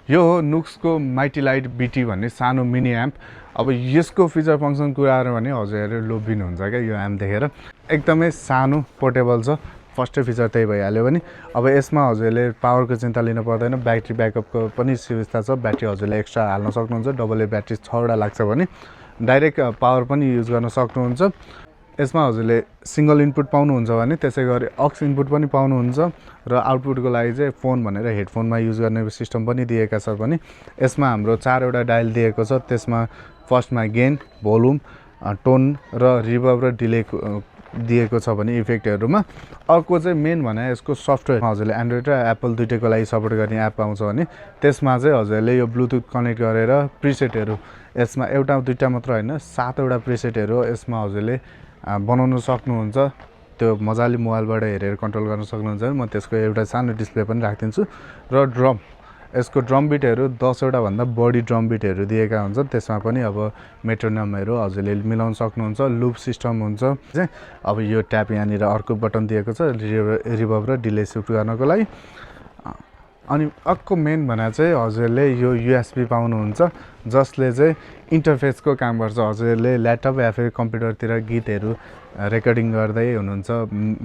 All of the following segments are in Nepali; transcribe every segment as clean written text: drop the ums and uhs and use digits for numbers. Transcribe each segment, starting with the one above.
यो हो नुक्सको माइटी लाइट बिटी भन्ने सानो मिनी एम्प। अब यसको फिचर फङ्सन कुरा गऱ्यो भने हजुरहरू लोभिनुहुन्छ क्या यो एम्प देखेर। एकदमै सानो पोर्टेबल छ, फर्स्टै फिचर त्यही भइहाल्यो भने। अब यसमा हजुरले पावरको चिन्ता लिनु पर्दैन, ब्याट्री ब्याकअपको पनि सुविस्ता छ। ब्याट्री हजुरले एक्स्ट्रा हाल्न सक्नुहुन्छ, डबल ए ब्याट्री 6वटा लाग्छ भने डाइरेक्ट पावर पनि युज गर्न सक्नुहुन्छ। यसमा हजुरले सिङ्गल इनपुट पाउनुहुन्छ भने त्यसै गरी अक्स इनपुट पनि पाउनुहुन्छ र आउटपुटको लागि चाहिँ फोन भनेर हेडफोनमा युज गर्ने सिस्टम पनि दिएका छ भने यसमा हाम्रो 4वटा डायल दिएको छ। त्यसमा फर्स्टमा गेन, भोल्युम, टोन र रिभर्ब र डिले दिएको छ भने इफेक्टहरूमा। अर्को चाहिँ मेन भने यसको सफ्टवेयर हजुरले एन्ड्रोइड र एप्पल दुइटैको लागि सपोर्ट गर्ने एप आउँछ भने त्यसमा चाहिँ हजुरले यो ब्लुटुथ कनेक्ट गरेर प्रिसेटहरू यसमा एउटा दुईटा मात्र होइन 7वटा प्रिसेटहरू यसमा हजुरले बनाउन सक्नुहुन्छ। त्यो मजाले मोबाइलबाट हेरेर कन्ट्रोल गर्न सक्नुहुन्छ। म त्यसको एउटा सानो डिस्प्ले पनि राखिदिन्छु। र ड्रम, यसको ड्रम बिटहरू 10वटा भन्दा बढी ड्रम बिटहरू दिएका हुन्छ। त्यसमा पनि अब मेट्रोनमहरू हजुरले मिलाउन सक्नुहुन्छ। लुप सिस्टम हुन्छ चाहिँ अब यो ट्याप यहाँनिर अर्को बटन दिएको छ रिभर्ब र डिले सिफ्ट गर्नको लागि। अनि अर्को मेन भने चाहिँ हजुरले यो युएसबी पाउनुहुन्छ जसले चाहिँ इन्टरफेसको काम गर्छ। हजुरले ल्यापटप या फिर कम्प्युटरतिर गीतहरू रेकर्डिङ गर्दै हुनुहुन्छ,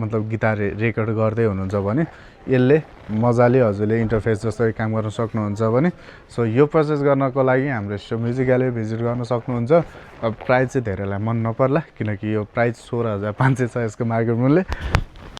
मतलब गिटार रेकर्ड गर्दै हुनुहुन्छ भने यसले मजाले हजुरले इन्टरफेस जस्तै काम गर्न सक्नुहुन्छ भने। सो यो प्रोसेस गर्नको लागि हाम्रो स्टोर म्युजिक ग्यालरी भिजिट गर्न सक्नुहुन्छ। अब प्राइस चाहिँ धेरैलाई मन नपर्ला किनकि यो प्राइस 16,500 छ यसको मार्केट मूल्य।